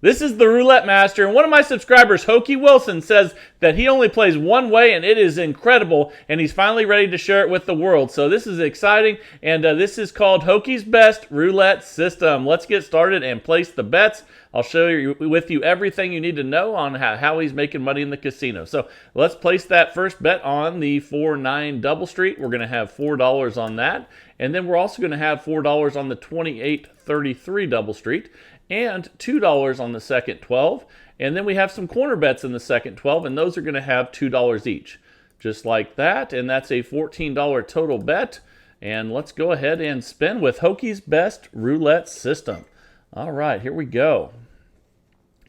This is the Roulette Master, and one of my subscribers, Hokie Wilson, says that he only plays one way, and it is incredible, and he's finally ready to share it with the world. So this is exciting, and this is called Hokie's Best Roulette System. Let's get started and place the bets. I'll show you with you everything you need to know on how he's making money in the casino. So let's place that first bet on the 4-9 double street. We're going to have $4 on that, and then we're also going to have $4 on the 28-33 double street, and $2 on the second 12. And then we have some corner bets in the second 12, and those are going to have $2 each. Just like that, and that's a $14 total bet. And let's go ahead and spin with Hokie's Best Roulette System. All right, here we go.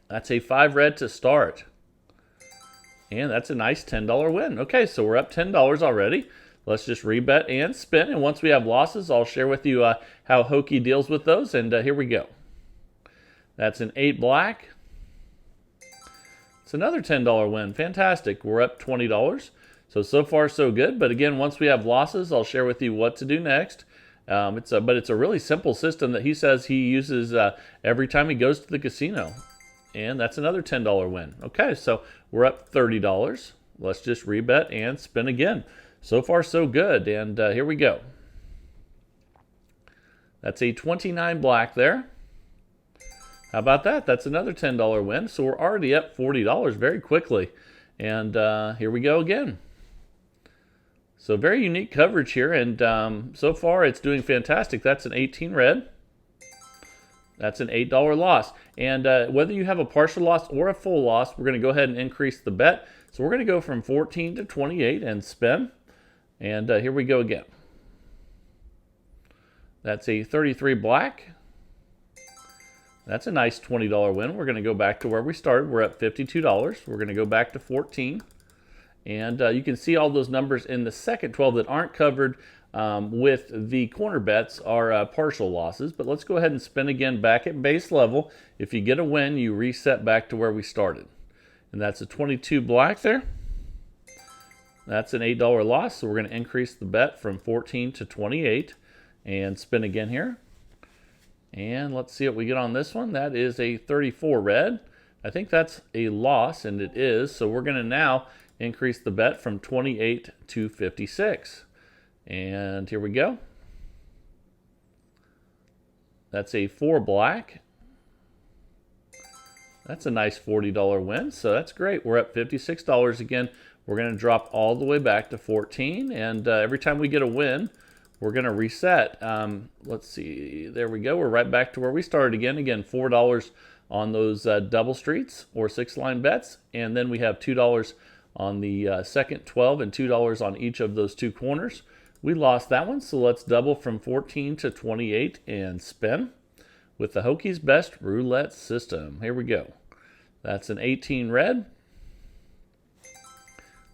That's a 5 red to start. And that's a nice $10 win. Okay, so we're up $10 already. Let's just rebet and spin. And once we have losses, I'll share with you how Hokie deals with those. And here we go. That's an 8 black. It's another $10 win. Fantastic. We're up $20. So far so good. But again, once we have losses, I'll share with you what to do next. But it's a really simple system that he says he uses every time he goes to the casino. And that's another $10 win. Okay, so we're up $30. Let's just rebet and spin again. So far so good. And here we go. That's a 29 black there. How about that? That's another $10 win. So we're already up $40 very quickly. And here we go again. So very unique coverage here. And so far it's doing fantastic. That's an 18 red. That's an $8 loss. And whether you have a partial loss or a full loss, we're going to go ahead and increase the bet. So we're going to go from 14 to 28 and spin. And here we go again. That's a 33 black. That's a nice $20 win. We're going to go back to where we started. We're at $52. We're going to go back to 14. And you can see all those numbers in the second 12 that aren't covered with the corner bets are partial losses. But let's go ahead and spin again back at base level. If you get a win, you reset back to where we started. And that's a 22 black there. That's an $8 loss. So we're going to increase the bet from 14 to 28 and spin again here. And let's see what we get on this one. That is a 34 red. I think that's a loss, and it is. So we're going to now increase the bet from 28 to 56. And here we go. That's a 4 black. That's a nice $40 win, so that's great. We're at $56 again. We're going to drop all the way back to 14, and every time we get a win, we're going to reset. Let's see. There we go. We're right back to where we started again. Again, $4 on those double streets or 6-line bets. And then we have $2 on the second 12 and $2 on each of those 2 corners. We lost that one, so let's double from 14 to 28 and spin with the Hokie's Best Roulette System. Here we go. That's an 18 red.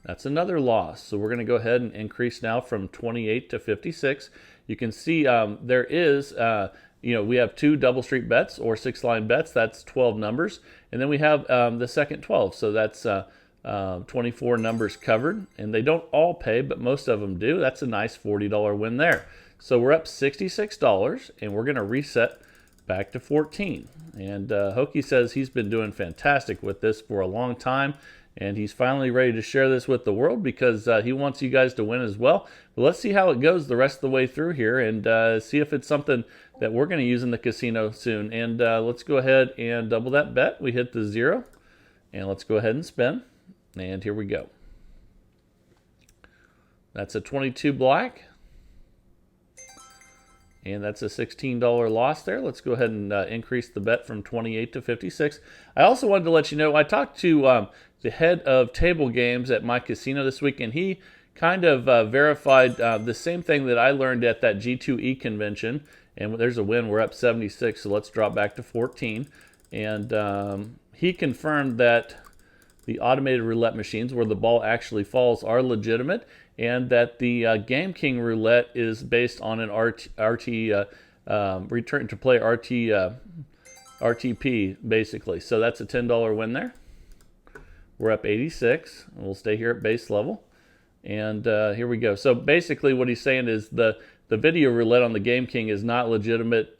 That's another loss. So we're going to go ahead and increase now from 28 to 56. You can see there is, we have 2 double street bets or 6-line bets. That's 12 numbers. And then we have the second 12. So that's 24 numbers covered. And they don't all pay, but most of them do. That's a nice $40 win there. So we're up $66, and we're going to reset back to 14. And Hokie says he's been doing fantastic with this for a long time. And he's finally ready to share this with the world because he wants you guys to win as well. But let's see how it goes the rest of the way through here and see if it's something that we're going to use in the casino soon. And let's go ahead and double that bet. We hit the 0. And let's go ahead and spin. And here we go. That's a 22 black. And that's a $16 loss there. Let's go ahead and increase the bet from 28 to 56. I also wanted to let you know, I talked to the head of table games at my casino this week, and he kind of verified the same thing that I learned at that G2E convention. And there's a win. We're up 76, so let's drop back to 14. And he confirmed that the automated roulette machines where the ball actually falls are legitimate, and that the Game King roulette is based on an return to play RTP basically. So that's a $10 win there. We're up 86, and we'll stay here at base level. And here we go. So basically what he's saying is the video roulette on the Game King is not legitimate.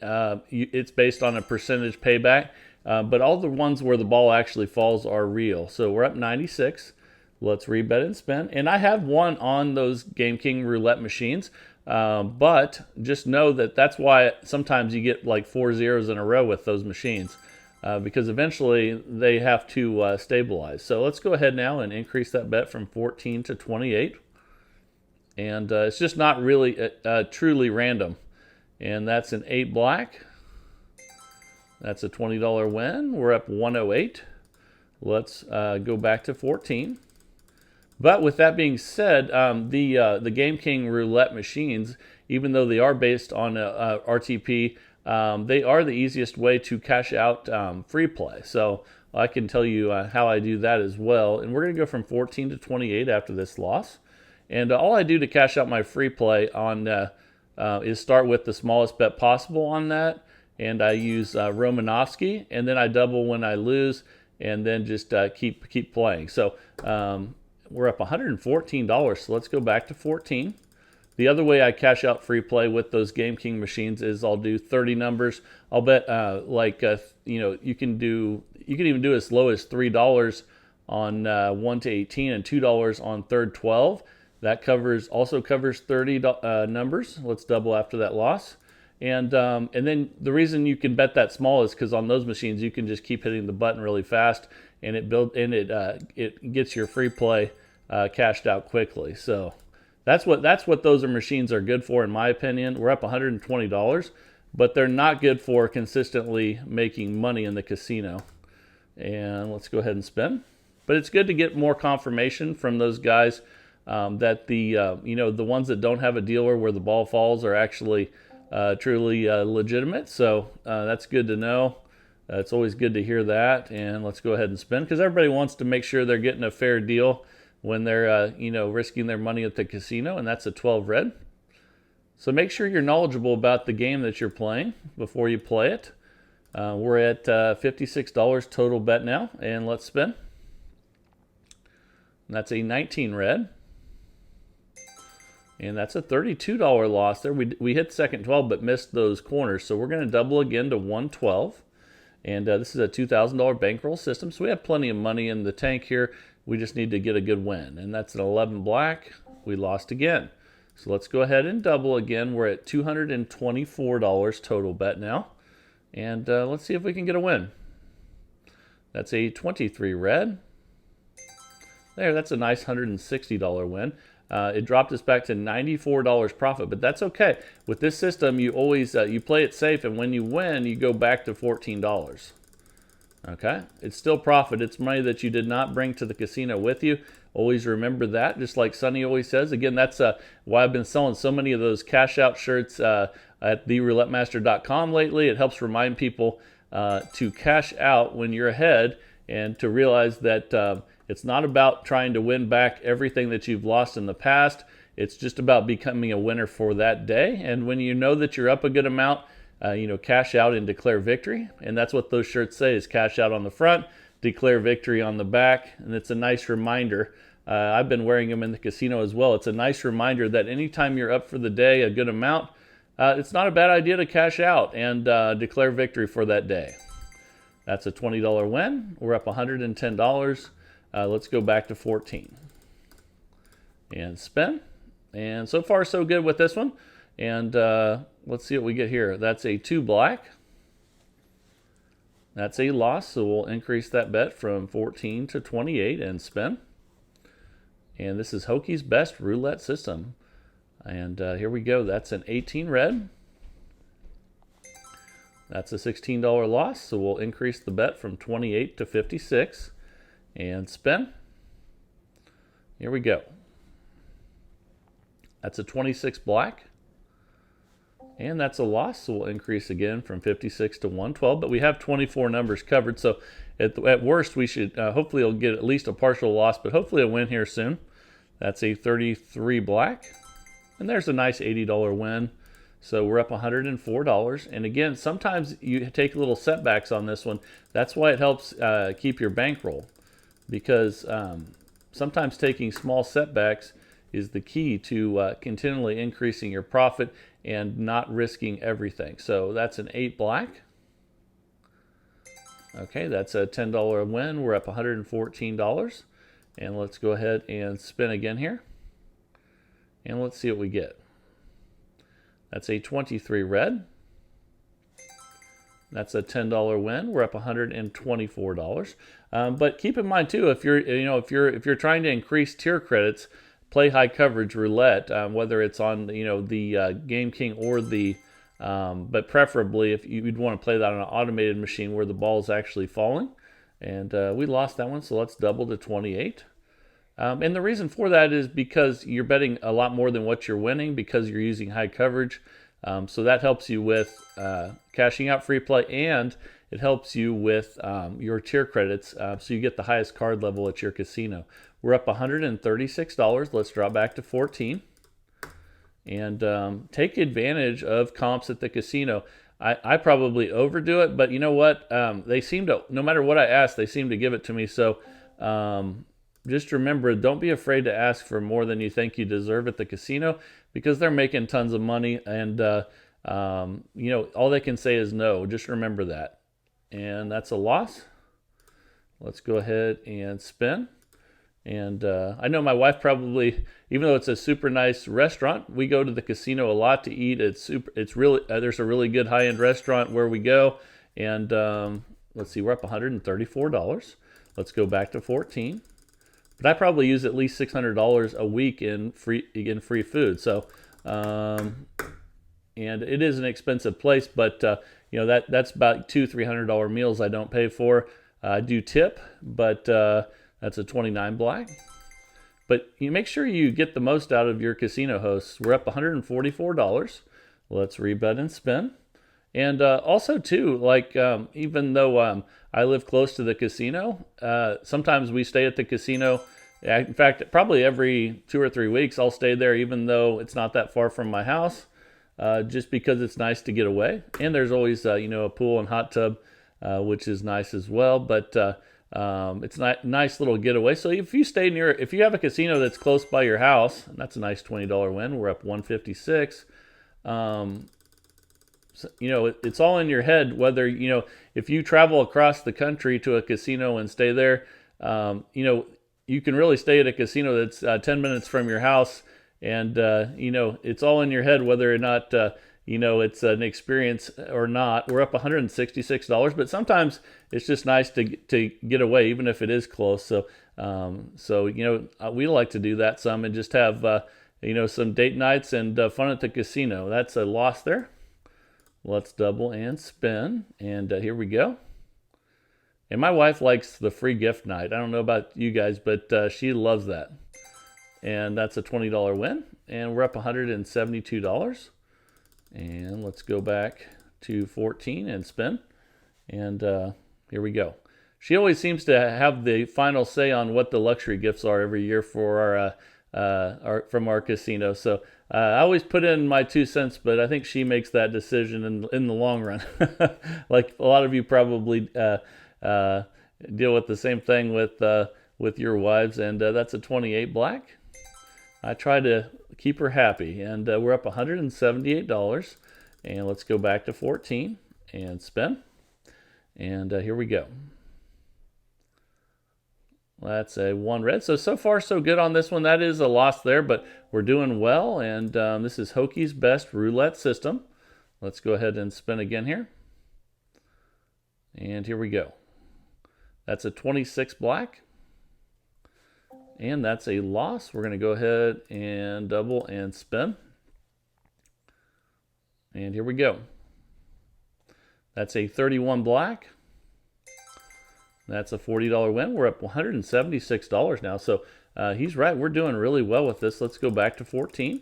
It's based on a percentage payback. but all the ones where the ball actually falls are real. So we're up 96. Let's rebet and spin. And I have won on those Game King roulette machines, but just know that that's why sometimes you get like 4 zeros in a row with those machines, because eventually they have to stabilize. So let's go ahead now and increase that bet from 14 to 28. And it's just not really truly random. And that's an 8 black. That's a $20 win. We're up 108. Let's go back to 14. But with that being said, the Game King roulette machines, even though they are based on RTP, they are the easiest way to cash out free play. So I can tell you how I do that as well. And we're going to go from 14 to 28 after this loss. And all I do to cash out my free play on is start with the smallest bet possible on that. And I use Romanovsky, and then I double when I lose, and then just keep playing. So we're up $114, so let's go back to 14. The other way I cash out free play with those Game King machines is I'll do 30 numbers. I'll bet you can even do as low as $3 on 1 to 18 and $2 on third 12. That also covers 30 numbers. Let's double after that loss. And then the reason you can bet that small is because on those machines you can just keep hitting the button really fast, and it gets your free play cashed out quickly. So that's what those machines are good for, in my opinion. We're up $120, but they're not good for consistently making money in the casino. And let's go ahead and spin. But it's good to get more confirmation from those guys that the ones that don't have a dealer where the ball falls are actually truly legitimate. So that's good to know. It's always good to hear that. And let's go ahead and spin, because everybody wants to make sure they're getting a fair deal when they're risking their money at the casino, and that's a 12 red. So make sure you're knowledgeable about the game that you're playing before you play it. We're at $56 total bet now, and let's spin. And that's a 19 red. And that's a $32 loss there. We hit second 12 but missed those corners. So we're going to double again to 112. And this is a $2,000 bankroll system. So we have plenty of money in the tank here. We just need to get a good win. And that's an 11 black. We lost again. So let's go ahead and double again. We're at $224 total bet now. And let's see if we can get a win. That's a 23 red. There, that's a nice $160 win. It dropped us back to $94 profit, but that's okay. With this system, you always you play it safe, and when you win, you go back to $14. Okay, it's still profit. It's money that you did not bring to the casino with you. Always remember that, just like Sonny always says. Again, that's why I've been selling so many of those cash out shirts at theroulettemaster.com lately. It helps remind people to cash out when you're ahead, and to realize that it's not about trying to win back everything that you've lost in the past. It's just about becoming a winner for that day. And when you know that you're up a good amount, cash out and declare victory. And that's what those shirts say, is cash out on the front, declare victory on the back. And it's a nice reminder. I've been wearing them in the casino as well. It's a nice reminder that anytime you're up for the day, a good amount, it's not a bad idea to cash out and declare victory for that day. That's a $20 win. We're up $110. Let's go back to 14 and spin. And so far so good with this one. And let's see what we get here. That's a 2 black. That's a loss, so we'll increase that bet from 14 to 28 and spin. And this is Hokie's best roulette system. And here we go. That's an 18 red. That's a $16 loss, so we'll increase the bet from 28 to 56 and spin. Here we go. That's a 26 black. And that's a loss, so we'll increase again from 56 to 112. But we have 24 numbers covered, so at worst we should hopefully it'll get at least a partial loss, but hopefully a win here soon. That's a 33 black. And there's a nice $80 win. So we're up $104. And again, sometimes you take little setbacks on this one. That's why it helps keep your bankroll, because sometimes taking small setbacks is the key to continually increasing your profit and not risking everything. So that's an 8 black. Okay, that's a $10 win. We're up $114. And let's go ahead and spin again here. And let's see what we get. That's a 23 red. That's a $10 win. We're up $124. But keep in mind too, if you're trying to increase tier credits, play high coverage roulette, whether it's on the Game King or the but preferably if you'd want to play that on an automated machine where the ball is actually falling. And we lost that one, so let's double to 28. And the reason for that is because you're betting a lot more than what you're winning because you're using high coverage. So that helps you with cashing out free play, and it helps you with your tier credits, so you get the highest card level at your casino. We're up $136. Let's drop back to 14. And take advantage of comps at the casino. I probably overdo it, but you know what? They seem to, no matter what I ask, they seem to give it to me. So just remember, don't be afraid to ask for more than you think you deserve at the casino, because they're making tons of money, and all they can say is no. Just remember that. And that's a loss. Let's go ahead and spin. And I know my wife probably, even though it's a super nice restaurant, we go to the casino a lot to eat. It's really there's a really good high-end restaurant where we go. And let's see, we're up $134. Let's go back to 14. But I probably use at least $600 a week in free food. So, and it is an expensive place, but that's about $200-300 meals I don't pay for. I do tip, but that's a 29 black. But you make sure you get the most out of your casino hosts. We're up $144. Let's rebet and spin. And also too, like even though I live close to the casino, sometimes we stay at the casino. In fact, probably every 2 or 3 weeks I'll stay there, even though it's not that far from my house, just because it's nice to get away. And there's always a pool and hot tub, which is nice as well. But it's a nice little getaway. So if you have a casino that's close by your house, and that's a nice $20 win. We're up $156. It's all in your head whether, if you travel across the country to a casino and stay there, you can really stay at a casino that's 10 minutes from your house, and, it's all in your head whether or not, it's an experience or not. We're up $166, but sometimes it's just nice to get away, even if it is close. So we like to do that some and just have, some date nights and fun at the casino. That's a loss there. Let's double and spin, and here we go. And my wife likes the free gift night. I don't know about you guys, but she loves that. And that's a $20 win, and we're up $172. And let's go back to 14 and spin. And here we go. She always seems to have the final say on what the luxury gifts are every year for from our casino. So I always put in my 2 cents, but I think she makes that decision in the long run. Like a lot of you probably deal with the same thing with your wives, and that's a 28 black. I try to keep her happy, and we're up $178. And let's go back to 14 and spin. And here we go. That's a 1 red. So far so good on this one. That is a loss there, but we're doing well. And this is HOKIES' best roulette system. Let's go ahead and spin again here. And here we go. That's a 26 black. And that's a loss. We're going to go ahead and double and spin. And here we go. That's a 31 black. That's a $40 win. We're up $176 now. So he's right. We're doing really well with this. Let's go back to 14.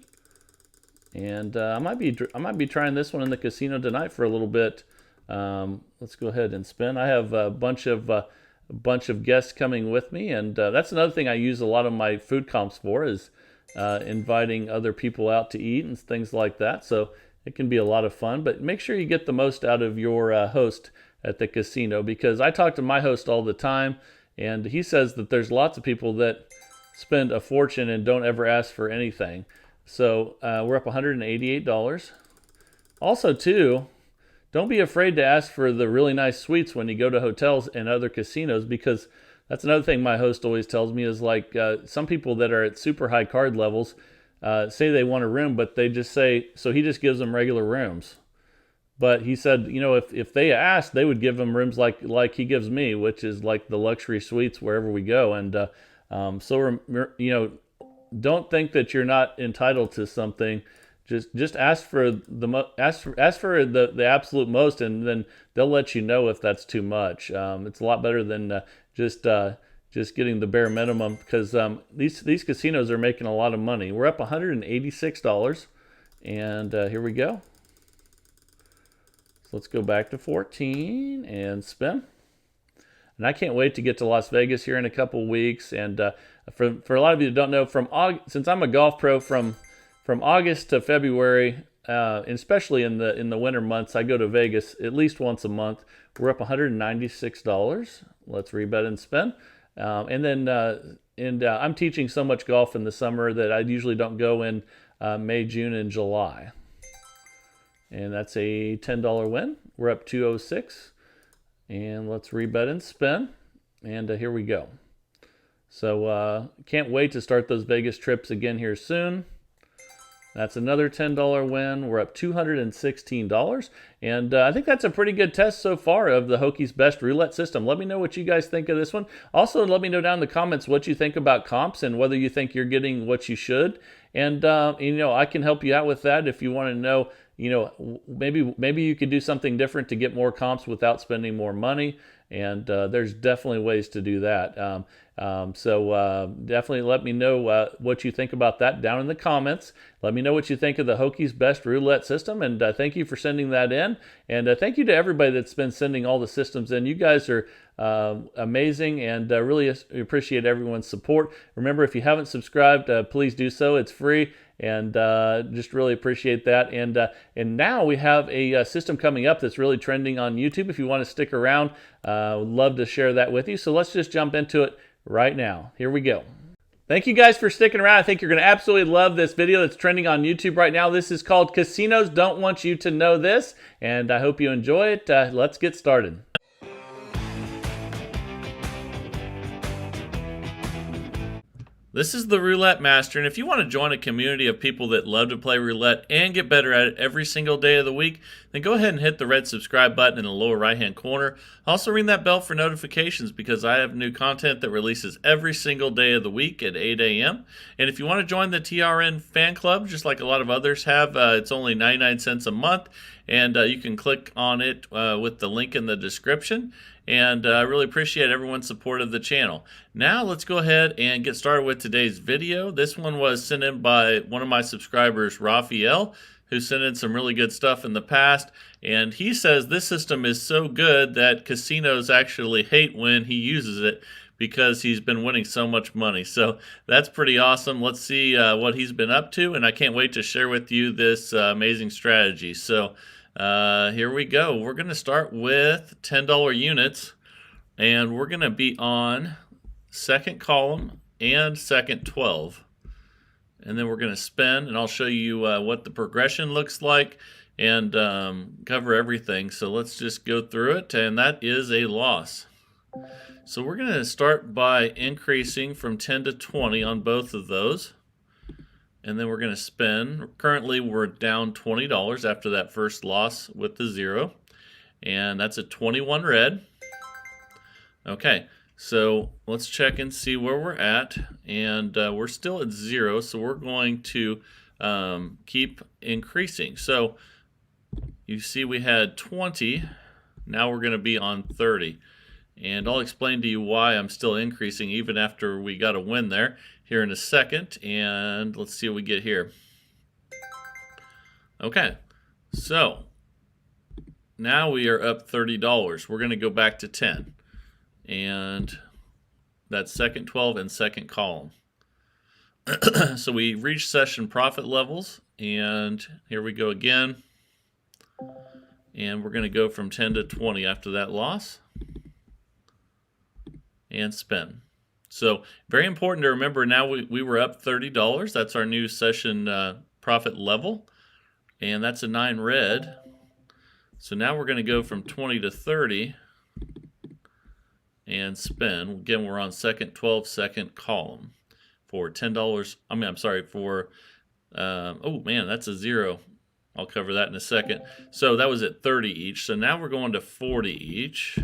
And I might be trying this one in the casino tonight for a little bit. Let's go ahead and spin. I have a bunch of guests coming with me, and that's another thing I use a lot of my food comps for, is inviting other people out to eat and things like that. So it can be a lot of fun, but make sure you get the most out of your host at the casino, because I talk to my host all the time, and he says that there's lots of people that spend a fortune and don't ever ask for anything. So we're up $188. Also too, don't be afraid to ask for the really nice suites when you go to hotels and other casinos, because that's another thing my host always tells me is like some people that are at super high card levels say they want a room, but they just say, so he just gives them regular rooms. But he said, you know, if they asked, they would give them rooms like he gives me, which is like the luxury suites wherever we go. And you know, don't think that you're not entitled to something. Just ask for the absolute most, and then they'll let you know if that's too much. It's a lot better than just getting the bare minimum, because these casinos are making a lot of money. We're up $186, and here we go. So let's go back to 14 and spin. And I can't wait to get to Las Vegas here in a couple weeks. And for a lot of you that don't know, since I'm a golf pro, from August to February, and especially in the winter months, I go to Vegas at least once a month. We're up $196. Let's rebet and spin. I'm teaching so much golf in the summer that I usually don't go in May, June, and July. And that's a $10 win. We're up 206. And let's rebet and spin. And here we go. So can't wait to start those Vegas trips again here soon. That's another $10 win. We're up $216. And I think that's a pretty good test so far of the Hokies Best Roulette system. Let me know what you guys think of this one. Also, let me know down in the comments what you think about comps and whether you think you're getting what you should. And, you know, I can help you out with that if you want to know, you know, maybe you could do something different to get more comps without spending more money. And there's definitely ways to do that. So definitely let me know what you think about that down in the comments. Let me know what you think of the Hokies Best Roulette system, and thank you for sending that in. And thank you to everybody that's been sending all the systems in. You guys are amazing, and really appreciate everyone's support. Remember, if you haven't subscribed, please do so. It's free. And just really appreciate that. And now we have a system coming up that's really trending on YouTube. If you want to stick around, would love to share that with you. So let's just jump into it right now. Here we go. Thank you guys for sticking around. I think you're going to absolutely love this video that's trending on YouTube right now. This is called Casinos Don't Want You to Know This, and I hope you enjoy it. Let's get started. This is the Roulette Master, and if you want to join a community of people that love to play roulette and get better at it every single day of the week, then go ahead and hit the red subscribe button in the lower right-hand corner. Also ring that bell for notifications, because I have new content that releases every single day of the week at 8 a.m. And if you want to join the TRN fan club, just like a lot of others have, it's only 99 cents a month, and you can click on it with the link in the description. And I really appreciate everyone's support of the channel. Now let's go ahead and get started with today's video. This one was sent in by one of my subscribers, Raphael, who sent in some really good stuff in the past. And he says this system is so good that casinos actually hate when he uses it, because he's been winning so much money. So that's pretty awesome. Let's see what he's been up to, and I can't wait to share with you this amazing strategy. So here we go. We're going to start with $10 units, and we're going to be on second column and second 12. And then we're going to spin, and I'll show you what the progression looks like and cover everything. So let's just go through it, and that is a loss. So we're going to start by increasing from 10 to 20 on both of those. And then we're going to spin. Currently, we're down $20 after that first loss with the 0. And that's a 21 red. Okay, so let's check and see where we're at. And we're still at 0, so we're going to keep increasing. So you see we had 20. Now we're going to be on 30. And I'll explain to you why I'm still increasing even after we got a win there here in a second. And let's see what we get here. Okay, so now we are up $30. We're going to go back to 10. And that's second 12 and second column. So we reached session profit levels. And here we go again. And we're going to go from 10 to 20 after that loss. And spin. So very important to remember, now we were up $30. That's our new session profit level. And that's a 9 red. So now we're going to go from 20 to 30 and spin. Again, we're on second 12-second column for $10. I'm sorry, for, oh man, that's a 0. I'll cover that in a second. So that was at 30 each. So now we're going to 40 each.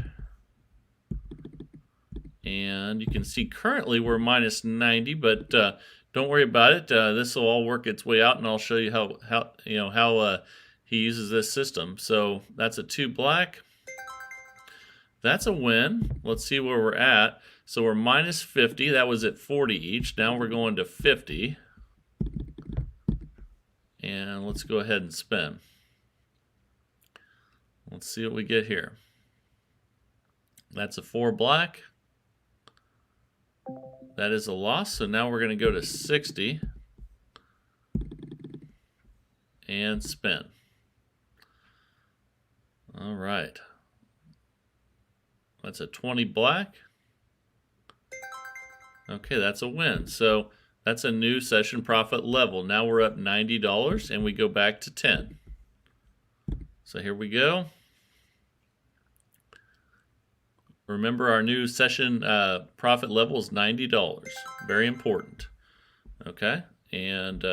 And you can see currently we're minus 90, but don't worry about it. This will all work its way out, and I'll show you how he uses this system. So that's a 2 black. That's a win. Let's see where we're at. So we're minus 50. That was at 40 each. Now we're going to 50. And let's go ahead and spin. Let's see what we get here. That's a 4 black. That is a loss. So now we're going to go to 60 and spin. All right. That's a 20 black. Okay, that's a win. So that's a new session profit level. Now we're up $90 and we go back to 10. So here we go. Remember, our new session profit level is $90. Very important. Okay, and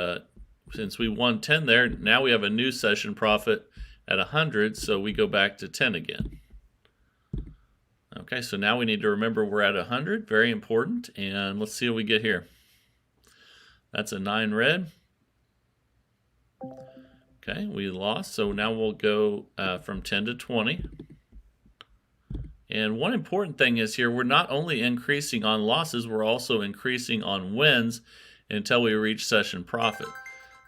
since we won 10 there, now we have a new session profit at 100, so we go back to 10 again. Okay, so now we need to remember we're at 100. Very important. And let's see what we get here. That's a 9 red. Okay, we lost, so now we'll go from 10 to 20. And one important thing is here, we're not only increasing on losses, we're also increasing on wins until we reach session profit.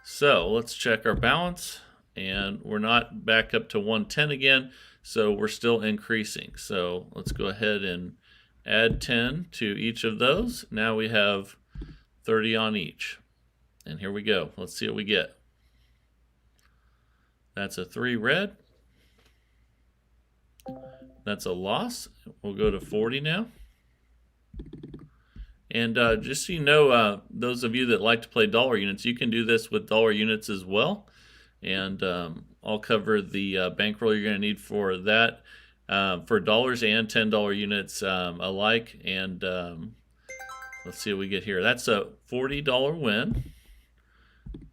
So let's check our balance, and we're not back up to 110 again, so we're still increasing. So let's go ahead and add 10 to each of those. Now we have 30 on each. And here we go. Let's see what we get. That's a 3 red. That's a loss. We'll go to 40 now. And just so you know, those of you that like to play dollar units, you can do this with dollar units as well. And I'll cover the bankroll you're going to need for that, for dollars and $10 units alike. And let's see what we get here. That's a $40 win,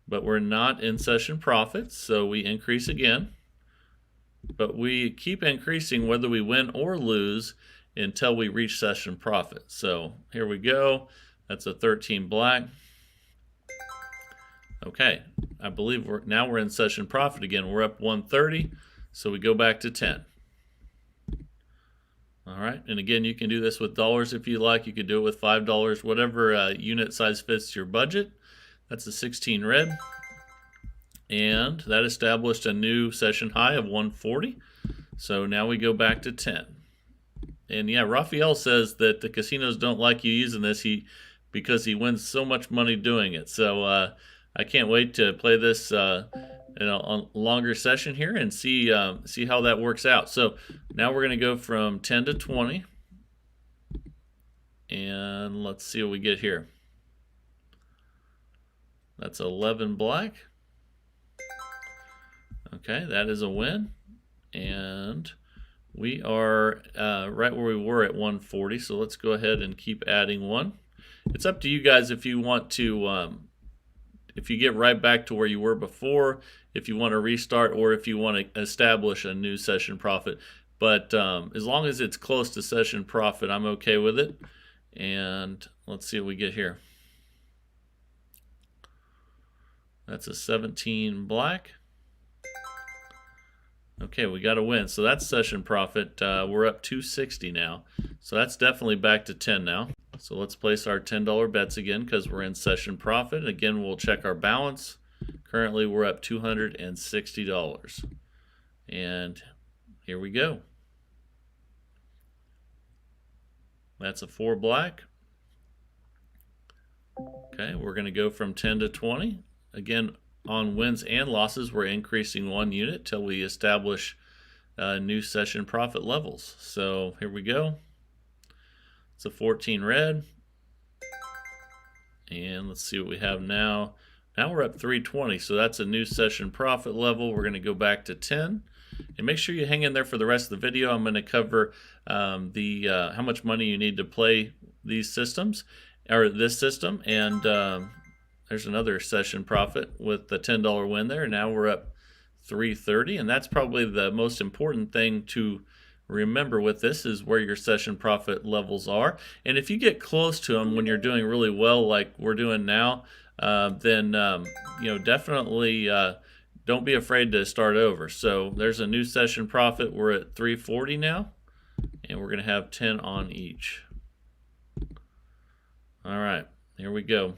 but we're not in session profits, so we increase again. But we keep increasing whether we win or lose until we reach session profit. So here we go. That's a 13 black. Okay, I believe we're in session profit again. We're up 130, so we go back to 10. All right, and again, you can do this with dollars if you like. You could do it with $5, whatever unit size fits your budget. That's a 16 red. And that established a new session high of 140. So now we go back to 10. And yeah, Raphael says that the casinos don't like you using this because he wins so much money doing it. So I can't wait to play this on a longer session here and see how that works out. So now we're going to go from 10 to 20. And let's see what we get here. That's 11 black. Okay, that is a win, and we are right where we were at 140, so let's go ahead and keep adding one. It's up to you guys if you want to, if you get right back to where you were before, if you want to restart, or if you want to establish a new session profit. But as long as it's close to session profit, I'm okay with it. And let's see what we get here. That's a 17 black. Okay, we got a win. So that's session profit. We're up 260 now. So that's definitely back to 10 now. So let's place our $10 bets again because we're in session profit. Again, we'll check our balance. Currently, we're up $260. And here we go. That's a 4 black. Okay, we're going to go from 10 to 20. Again, on wins and losses, we're increasing 1 unit till we establish new session profit levels. So here we go. It's a 14 red. And let's see what we have now. Now we're up 320, so that's a new session profit level. We're going to go back to 10. And make sure you hang in there for the rest of the video. I'm going to cover how much money you need to play these systems, or this system. And there's another session profit with the $10 win there. Now we're up 330, and that's probably the most important thing to remember with this, is where your session profit levels are. And if you get close to them when you're doing really well, like we're doing now, then definitely don't be afraid to start over. So there's a new session profit. We're at 340 now, and we're going to have 10 on each. All right, here we go.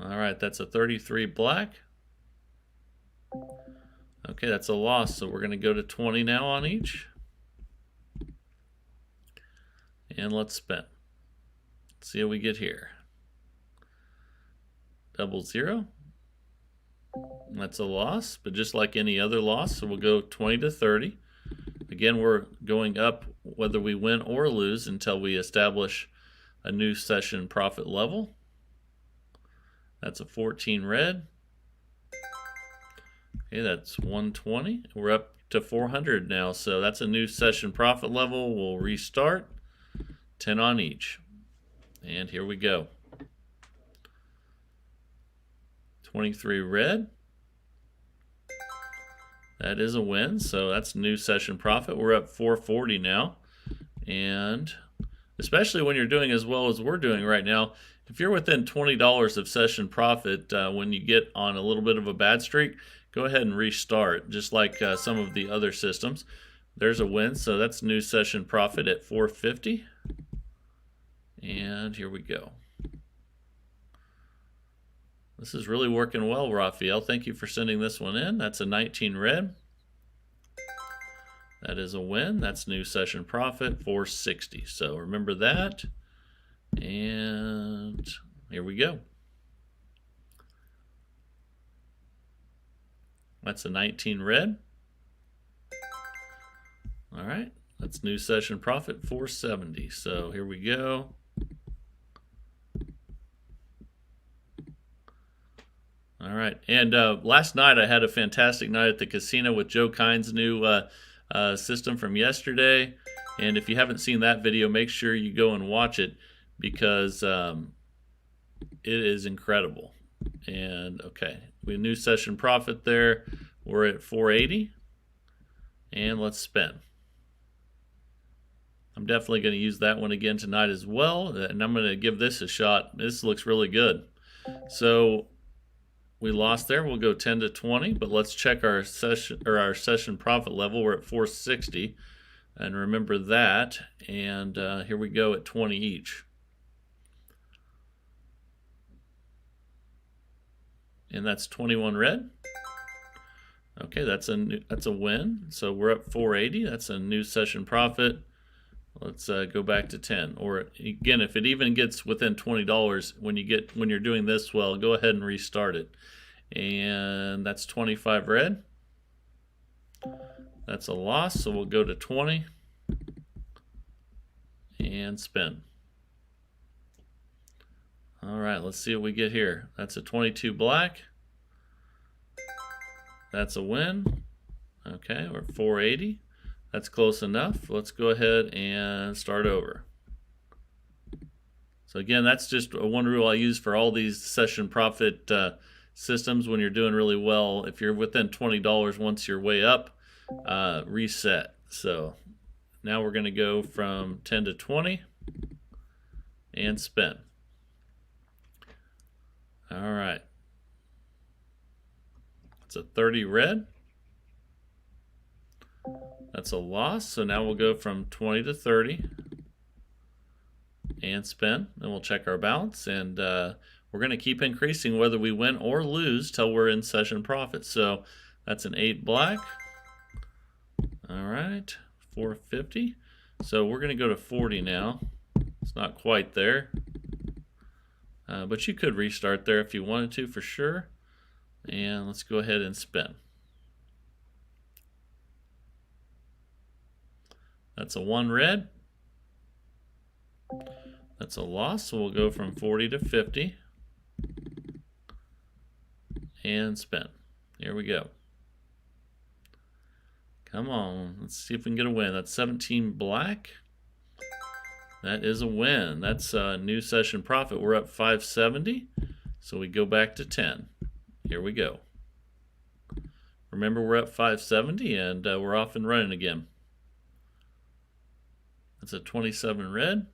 All right, that's a 33 black. Okay, that's a loss, so we're going to go to 20 now on each. And let's spin. Let's see how we get here. Double zero. That's a loss, but just like any other loss, so we'll go 20 to 30. Again, we're going up whether we win or lose until we establish a new session profit level. That's a 14 red. Okay, that's 120. We're up to 400 now, so that's a new session profit level. We'll restart. 10 on each. And here we go. 23 red. That is a win, so that's new session profit. We're up 440 now. And especially when you're doing as well as we're doing right now, if you're within $20 of session profit when you get on a little bit of a bad streak, go ahead and restart, just like some of the other systems. There's a win, so that's new session profit at 450. And here we go. This is really working well, Raphael. Thank you for sending this one in. That's a 19 red. That is a win. That's new session profit, 460. So remember that. And here we go. That's a 19 red. All right, that's new session profit, 470. So here we go. All right, and last night I had a fantastic night at the casino with Joe Kine's new system from yesterday. And if you haven't seen that video, make sure you go and watch it, because it is incredible. And okay, we have new session profit there. We're at 480, and let's spin. I'm definitely going to use that one again tonight as well, and I'm going to give this a shot. This looks really good. So we lost there. We'll go 10 to 20, but let's check our session profit level. We're at 460, and remember that. And here we go at 20 each. And that's 21 red. Okay, that's a win. So we're up 480. That's a new session profit. Let's go back to 10. Or again, if it even gets within $20 when you're doing this well, go ahead and restart it. And that's 25 red. That's a loss, so we'll go to 20 and spin. All right, let's see what we get here. That's a 22 black. That's a win. Okay, we're at 480. That's close enough. Let's go ahead and start over. So again, that's just one rule I use for all these session profit systems when you're doing really well. If you're within $20 once you're way up, reset. So now we're going to go from 10 to 20 and spin. All right. It's a 30 red. That's a loss. So now we'll go from 20 to 30 and spin. Then we'll check our balance, and we're going to keep increasing whether we win or lose till we're in session profit. So that's an 8 black. All right, 450. So we're going to go to 40 now. It's not quite there. But you could restart there if you wanted to, for sure. And let's go ahead and spin. That's a 1 red. That's a loss, so we'll go from 40 to 50. And spin. Here we go. Come on. Let's see if we can get a win. That's 17 black. That is a win. That's a new session profit. We're up 570. So we go back to 10. Here we go. Remember, we're up 570 and we're off and running again. That's a 27 red.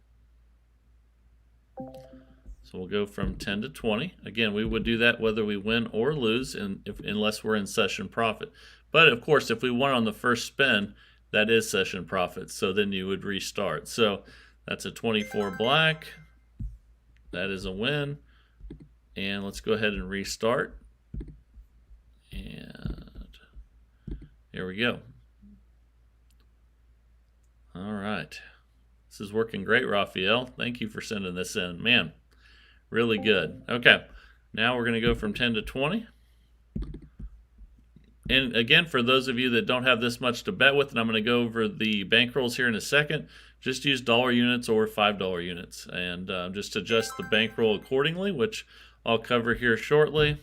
So we'll go from 10 to 20. Again, we would do that whether we win or lose unless we're in session profit. But of course, if we won on the first spin, that is session profit. So then you would restart. So that's a 24 black. That is a win. And let's go ahead and restart. And here we go. All right. This is working great, Raphael. Thank you for sending this in. Man, really good. Okay, now we're going to go from 10 to 20. And again, for those of you that don't have this much to bet with, and I'm going to go over the bankrolls here in a second, just use dollar units or $5 units. And just adjust the bankroll accordingly, which I'll cover here shortly.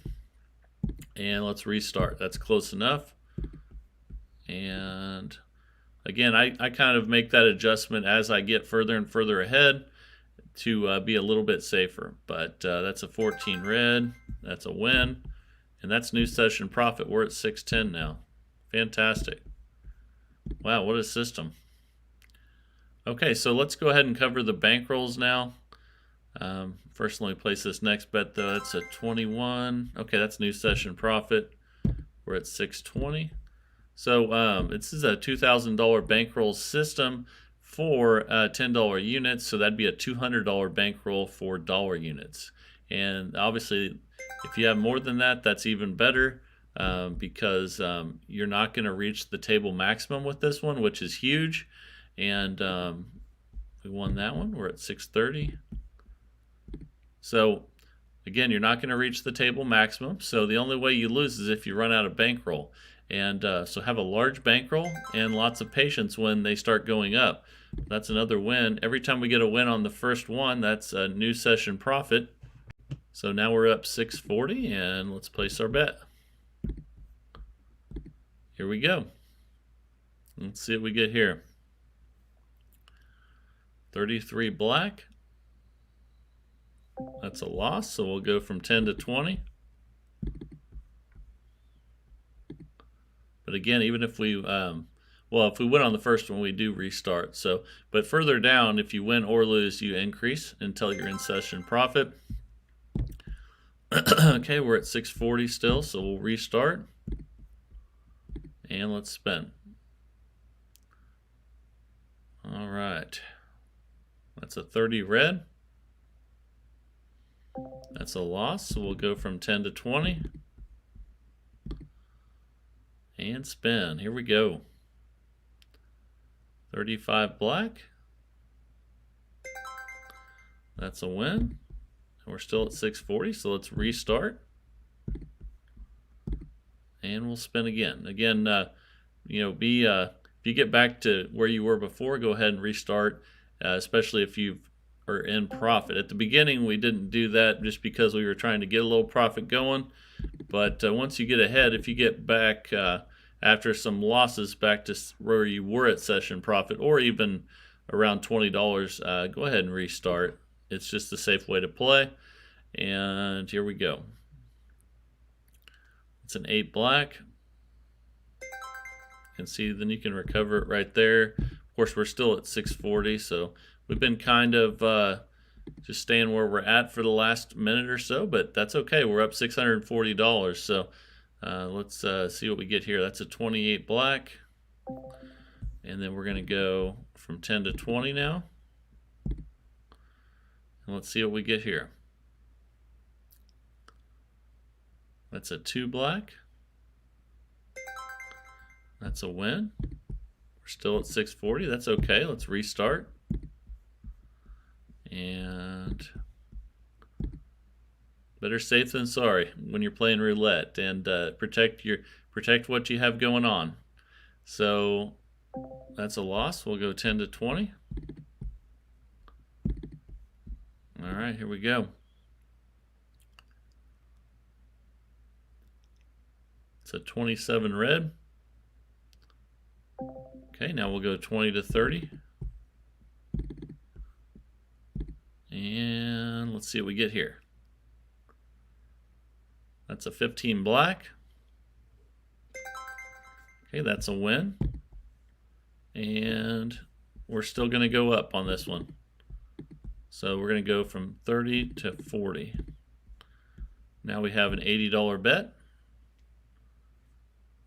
And let's restart. That's close enough. And again, I kind of make that adjustment as I get further and further ahead to be a little bit safer. But that's a 14 red. That's a win. And that's new session profit. We're at 610 now. Fantastic. Wow, what a system. Okay, so let's go ahead and cover the bankrolls now. First, let me place this next bet, though. That's a 21. Okay, that's new session profit. We're at 620. So this is a $2,000 bankroll system for $10 units. So that'd be a $200 bankroll for dollar units. And obviously, if you have more than that, that's even better because you're not going to reach the table maximum with this one, which is huge. And we won that one. We're at 630. So again, you're not going to reach the table maximum. So the only way you lose is if you run out of bankroll. And so have a large bankroll and lots of patience when they start going up. That's another win. Every time we get a win on the first one, that's a new session profit. So now we're up 640 and let's place our bet. Here we go. Let's see what we get here. 33 black. That's a loss, so we'll go from 10 to 20. But again, even if we, if we win on the first one, we do restart. So, but further down, if you win or lose, you increase until you're in session profit. Okay, we're at 640 still, so we'll restart. And let's spin. All right. That's a 30 red. That's a loss, so we'll go from 10 to 20. And spin. Here we go. 35 black. That's a win. We're still at 640, so let's restart. And we'll spin again. Again, if you get back to where you were before, go ahead and restart, especially if you are in profit. At the beginning, we didn't do that just because we were trying to get a little profit going. But once you get ahead, if you get back after some losses back to where you were at session profit, or even around $20, go ahead and restart. It's just a safe way to play. And here we go. It's an 8 black. You can see, then you can recover it right there. Of course, we're still at 640, so we've been kind of just staying where we're at for the last minute or so, but that's okay. We're up $640, so let's see what we get here. That's a 28 black, and then we're going to go from 10 to 20 now. And let's see what we get here. That's a 2 black. That's a win. We're still at 640. That's okay. Let's restart. And better safe than sorry when you're playing roulette, and protect what you have going on. So that's a loss. We'll go 10 to 20. All right, here we go. It's a 27 red. Okay, now we'll go 20 to 30. And let's see what we get here. That's a 15 black. Okay, that's a win. And we're still going to go up on this one. So we're going to go from 30 to 40. Now we have an $80 bet.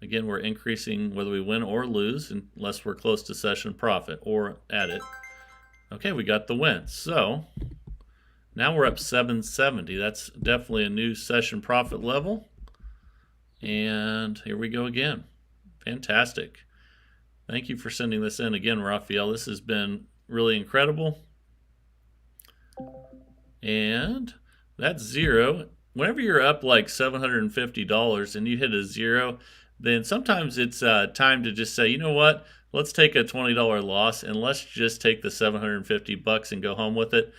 Again, we're increasing whether we win or lose unless we're close to session profit or at it. Okay, we got the win. So now we're up 770. That's definitely a new session profit level. And here we go again. Fantastic. Thank you for sending this in again, Raphael. This has been really incredible. And that's zero. Whenever you're up like $750 and you hit a zero, then sometimes it's time to just say, you know what, let's take a $20 loss and let's just take the $750 and go home with it.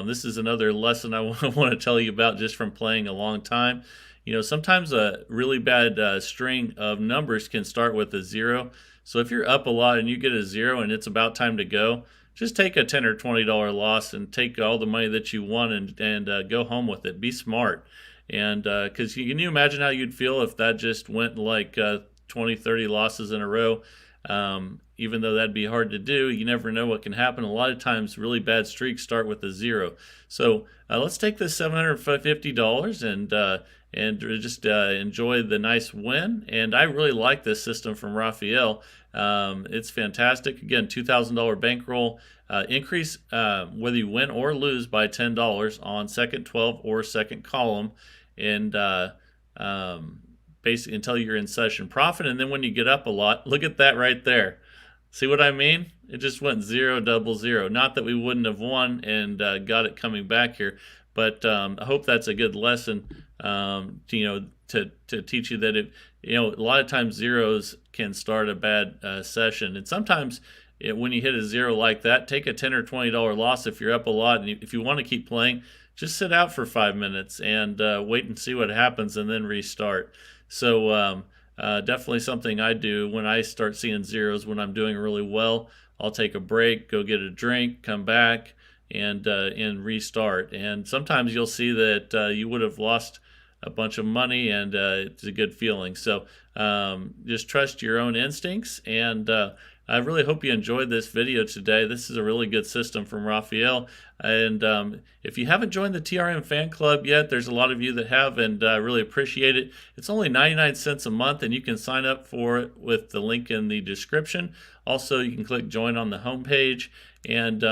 This is another lesson I want to tell you about just from playing a long time. You know, sometimes a really bad string of numbers can start with a zero. So if you're up a lot and you get a zero and it's about time to go, just take a $10 or $20 loss and take all the money that you won and go home with it. Be smart. And because can you imagine how you'd feel if that just went like 20, 30 losses in a row? Even though that'd be hard to do, you never know what can happen. A lot of times really bad streaks start with a zero. So let's take this $750 and just enjoy the nice win. And I really like this system from Raphael. It's fantastic. Again, $2,000 bankroll. Increase whether you win or lose by $10 on second 12 or second column, and basically until you're in session profit. And then when you get up a lot, look at that right there. See what I mean? It just went 0, double 0. Not that we wouldn't have won and got it coming back here, but I hope that's a good lesson. To teach you that a lot of times zeros can start a bad session, and sometimes when you hit a zero like that, take a $10 or $20 loss if you're up a lot, and if you want to keep playing, just sit out for 5 minutes and wait and see what happens, and then restart. So definitely something I do when I start seeing zeros when I'm doing really well. I'll take a break, go get a drink, come back, and restart. And sometimes you'll see that you would have lost a bunch of money, and it's a good feeling. So just trust your own instincts, and I really hope you enjoyed this video today. This is a really good system from Raphael. And if you haven't joined the TRM fan club yet, there's a lot of you that have, and I really appreciate it. It's only 99 cents a month, and you can sign up for it with the link in the description. Also, you can click join on the homepage. And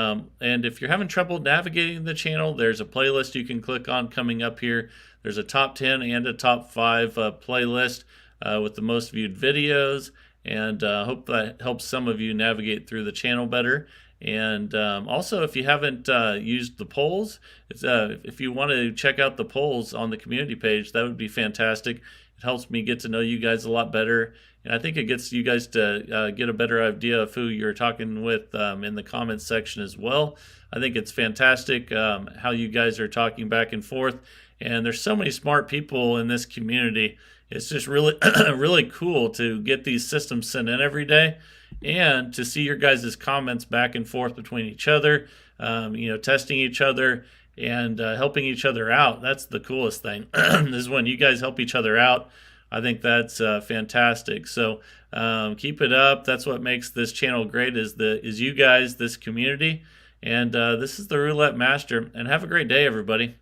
if you're having trouble navigating the channel, there's a playlist you can click on coming up here. There's a top 10 and a top 5 playlist with the most viewed videos. And hope that helps some of you navigate through the channel better. And also, if you haven't used the polls, if you want to check out the polls on the community page, that would be fantastic. It helps me get to know you guys a lot better. And I think it gets you guys to get a better idea of who you're talking with in the comments section as well. I think it's fantastic how you guys are talking back and forth. And there's so many smart people in this community. It's just really, really cool to get these systems sent in every day and to see your guys' comments back and forth between each other, testing each other and helping each other out. That's the coolest thing is when you guys help each other out. I think that's fantastic. So keep it up. That's what makes this channel great is you guys, this community. And this is the Roulette Master. And have a great day, everybody.